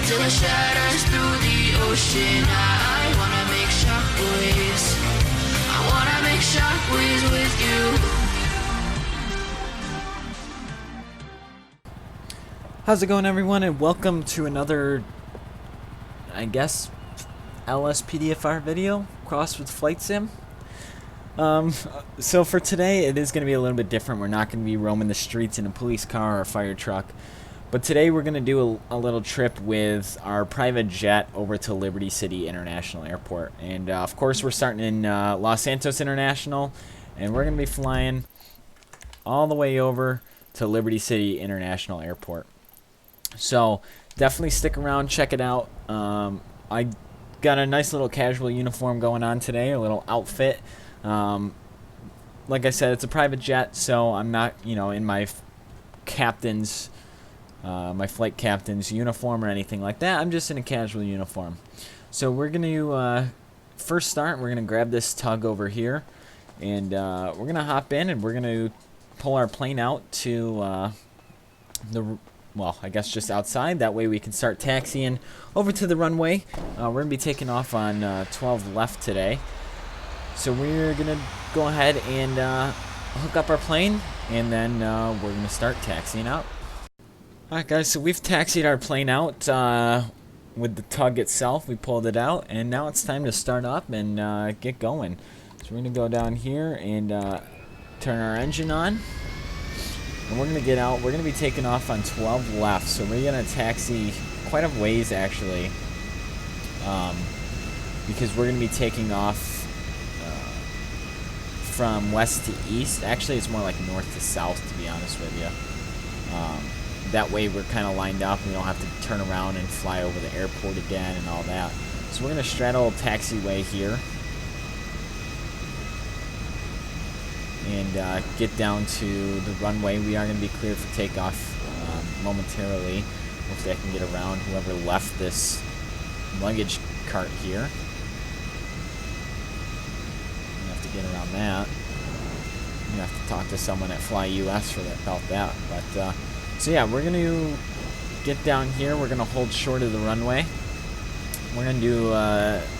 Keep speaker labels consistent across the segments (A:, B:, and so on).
A: till it shatters through the ocean. I wanna make shockwaves. I wanna make shockwaves with you.
B: How's it going, everyone, and welcome to another, I guess, LSPDFR video crossed with flight sim. So for today, it is going to be a little bit different. We're not going to be roaming the streets in a police car or a fire truck, but today we're going to do a little trip with our private jet over to Liberty City International Airport. And of course, we're starting in Los Santos International, and we're going to be flying all the way over to Liberty City International Airport. So definitely stick around, check it out. I got a nice little casual uniform going on today, a little outfit. Like I said, it's a private jet, so I'm not, in my captain's, my flight captain's uniform or anything like that. I'm just in a casual uniform. So we're going to first start. We're going to grab this tug over here, and we're going to hop in, and we're going to pull our plane out to well, I guess just outside. That way we can start taxiing over to the runway. We're going to be taking off on 12 left today. So we're going to go ahead and hook up our plane, and then we're going to start taxiing out. Alright guys, so we've taxied our plane out with the tug itself. We pulled it out, and now it's time to start up and get going. So we're going to go down here and turn our engine on. And we're going to get out. We're going to be taking off on 12 left. So we're going to taxi quite a ways, actually. Because we're going to be taking off from west to east. Actually, it's more like north to south, to be honest with you. That way we're kind of lined up. And we don't have to turn around and fly over the airport again and all that. So we're going to straddle taxiway here. And get down to the runway. We are going to be cleared for takeoff momentarily. Hopefully I can get around whoever left this luggage cart here. I'm going to have to get around that. I'm going to have to talk to someone at Fly US for that, about that. But so yeah, we're going to get down here. We're going to hold short of the runway. We're going to do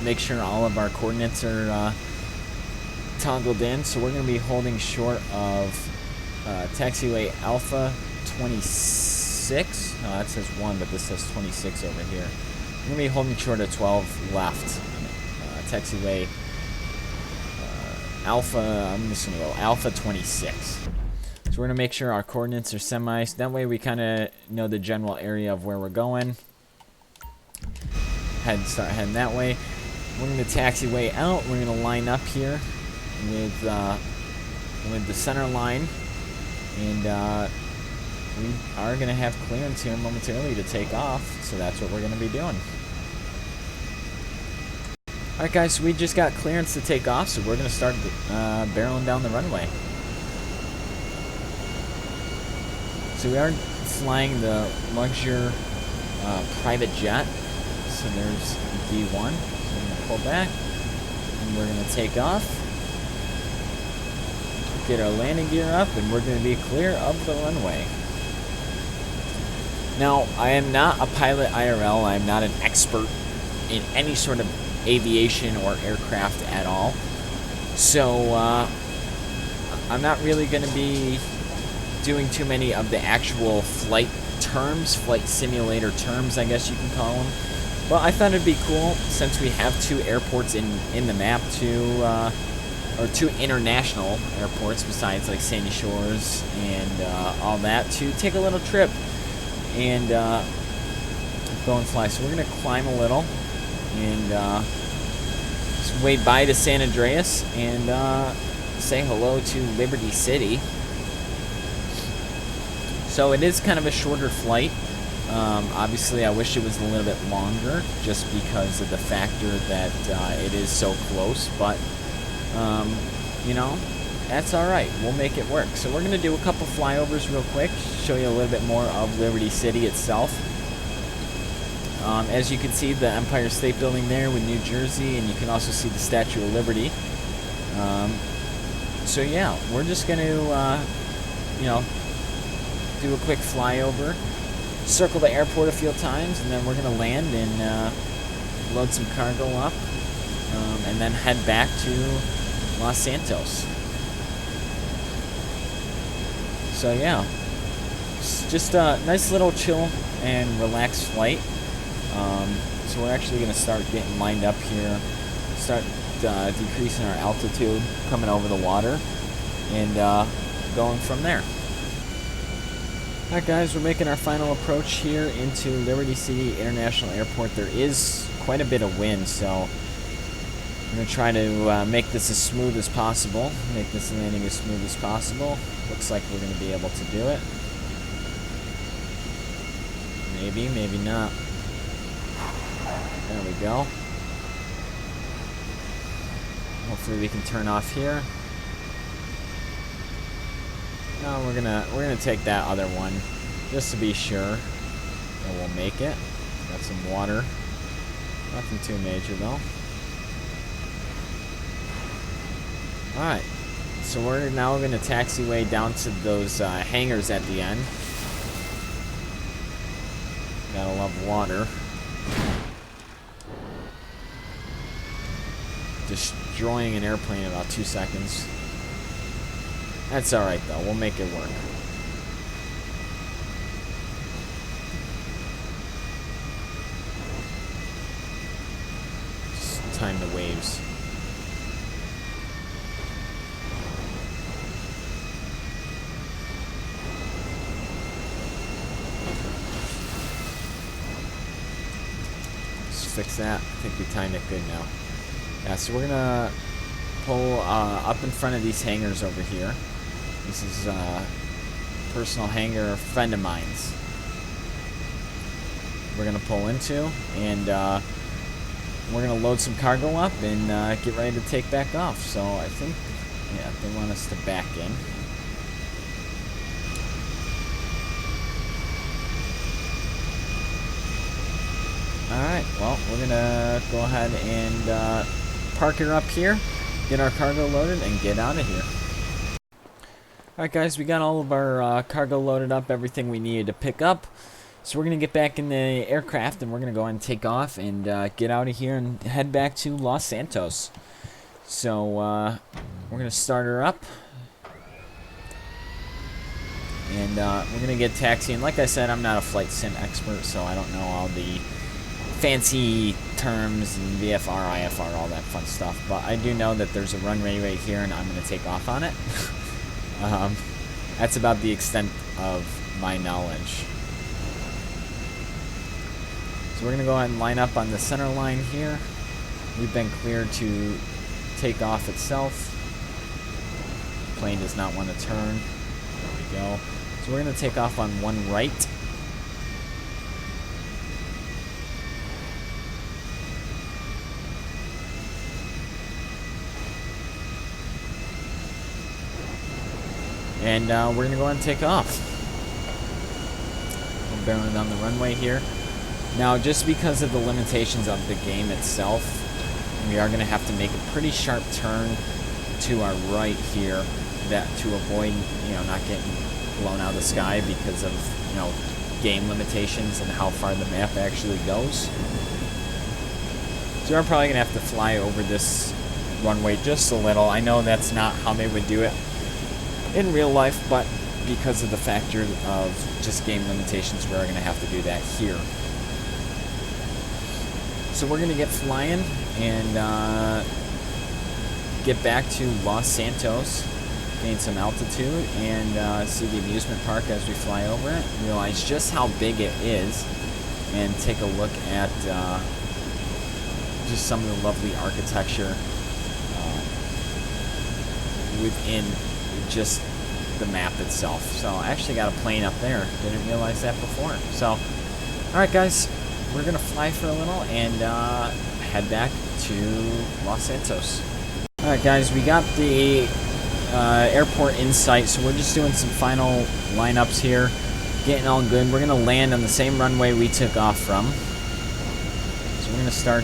B: make sure all of our coordinates are toggled in, so we're going to be holding short of taxiway Alpha 26. No, that says 1, but this says 26 over here. We're going to be holding short of 12 left. Taxiway Alpha, I'm just going to go Alpha 26. So we're going to make sure our coordinates are semi, so that way we kind of know the general area of where we're going. Start heading that way. We're going to taxiway out. We're going to line up here with the center line, and we are going to have clearance here momentarily to take off, so that's what we're going to be doing. Alright guys, so we just got clearance to take off, so we're going to start barreling down the runway. So we are flying the Luxure private jet, so there's V1. So we're going to pull back, and we're going to take off. Get our landing gear up, and we're going to be clear of the runway. Now, I am not a pilot IRL. I am not an expert in any sort of aviation or aircraft at all. So, I'm not really going to be doing too many of the actual flight terms, flight simulator terms, I guess you can call them. But I thought it'd be cool, since we have two airports in the map, or two international airports besides like Sandy Shores and all that, to take a little trip and go and fly. So we're going to climb a little and just wave bye to San Andreas and say hello to Liberty City. So it is kind of a shorter flight. Obviously I wish it was a little bit longer, just because of the factor that it is so close, but that's alright. We'll make it work. So we're going to do a couple flyovers real quick, show you a little bit more of Liberty City itself. As you can see, the Empire State Building there with New Jersey, and you can also see the Statue of Liberty. So yeah, we're just going to, do a quick flyover circle the airport a few times, and then we're going to land and load some cargo up, and then head back to Los Santos. So yeah, it's just a nice little chill and relaxed flight. So we're actually going to start getting lined up here, start decreasing our altitude, coming over the water, and going from there. Alright guys, we're making our final approach here into Liberty City International Airport. There is quite a bit of wind, so I'm going to try to make this as smooth as possible, make this landing as smooth as possible. Looks like we're going to be able to do it. Maybe, maybe not. There we go. Hopefully we can turn off here. No, we're gonna take that other one just to be sure that we'll make it. Got some water. Nothing too major though. Alright. So we're now gonna taxiway down to those hangars at the end. Gotta love water. Destroying an airplane in about 2 seconds. That's alright though, we'll make it work. Just time the waves. Just fix that. I think we timed it good now. Yeah, so we're gonna pull up in front of these hangars over here. This is a personal hangar friend of mine's. We're gonna pull into, and we're gonna load some cargo up and get ready to take back off. So I think, yeah, they want us to back in. Alright, well, we're gonna go ahead and park her up here, get our cargo loaded, and get out of here. Alright guys, we got all of our cargo loaded up, everything we needed to pick up. So we're going to get back in the aircraft, and we're going to go ahead and take off and get out of here and head back to Los Santos. So we're going to start her up. And we're going to get taxiing. Like I said, I'm not a flight sim expert, so I don't know all the fancy terms and VFR, IFR, all that fun stuff. But I do know that there's a runway right here, and I'm going to take off on it. That's about the extent of my knowledge. So we're going to go ahead and line up on the center line here. We've been cleared to take off itself. The plane does not want to turn. There we go. So we're going to take off on one right. And we're going to go ahead and take off. We're barreling down the runway here. Now, just because of the limitations of the game itself, we are going to have to make a pretty sharp turn to our right here that to avoid, not getting blown out of the sky because of, game limitations and how far the map actually goes. So we're probably going to have to fly over this runway just a little. I know that's not how they would do it in real life, but because of the factor of just game limitations, we're going to have to do that here. So we're going to get flying and get back to Los Santos, gain some altitude, and see the amusement park as we fly over it, realize just how big it is, and take a look at just some of the lovely architecture within just the map itself. So I actually got a plane up there. Didn't realize that before. So, alright guys, we're going to fly for a little and head back to Los Santos. Alright guys, we got the airport in sight, so we're just doing some final lineups here, getting all good. We're going to land on the same runway we took off from. So we're going to start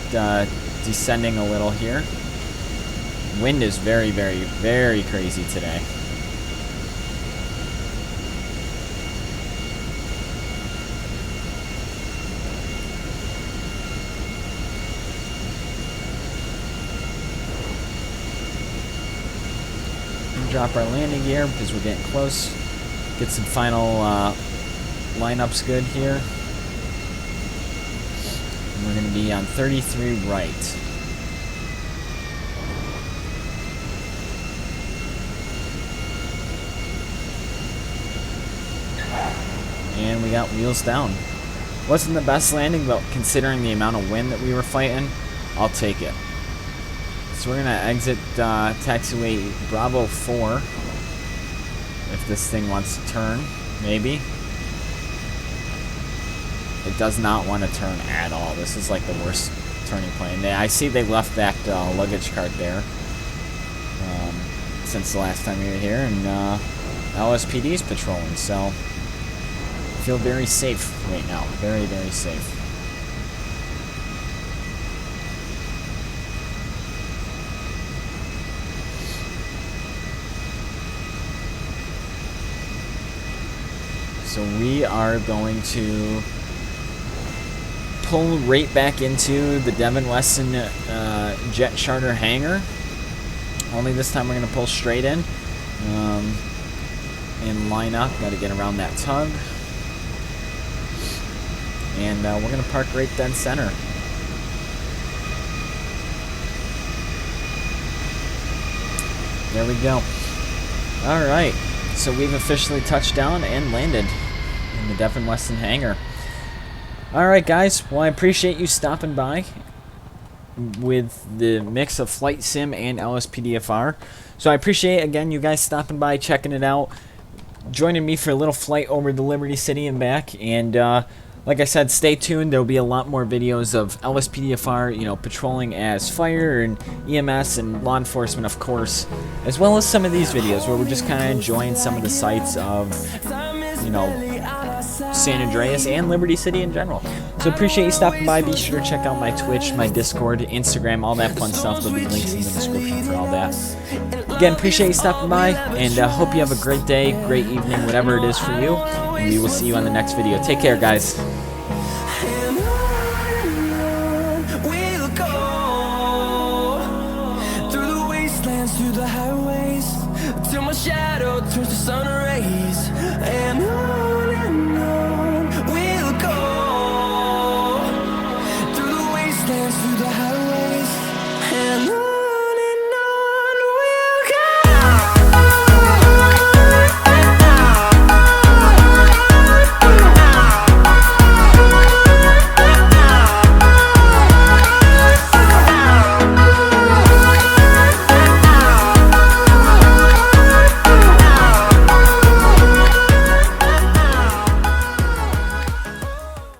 B: descending a little here. Wind is very, very, very crazy today. drop our landing gear because we're getting close. Get some final lineups good here. And we're going to be on 33 right. And we got wheels down. Wasn't the best landing, but considering the amount of wind that we were fighting, I'll take it. So we're going to exit taxiway Bravo 4. If this thing wants to turn, maybe. It does not want to turn at all. This is like the worst turning plane. I see they left that luggage cart there since the last time we were here, and LSPD is patrolling, so I feel very safe right now. Very, very safe. So we are going to pull right back into the Devin Weston jet charter hangar. Only this time we're going to pull straight in and line up. Got to get around that tug. And we're going to park right dead center. There we go. All right. So we've officially touched down and landed in the Devin Weston hangar. Alright guys, well I appreciate you stopping by with the mix of Flight Sim and LSPDFR. So I appreciate, again, you guys stopping by, checking it out, joining me for a little flight over to Liberty City and back. And like I said, stay tuned. There'll be a lot more videos of LSPDFR, you know, patrolling as fire and EMS and law enforcement, of course, as well as some of these videos where we're just kind of enjoying some of the sights of, you know, San Andreas and Liberty City in general. So appreciate you stopping by. Be sure to check out my Twitch, my Discord, Instagram, all that fun stuff. There'll be links in the description for all that. Again, appreciate you stopping by, and hope you have a great day, great evening, whatever it is for you. And we will see you on the next video. Take care, guys.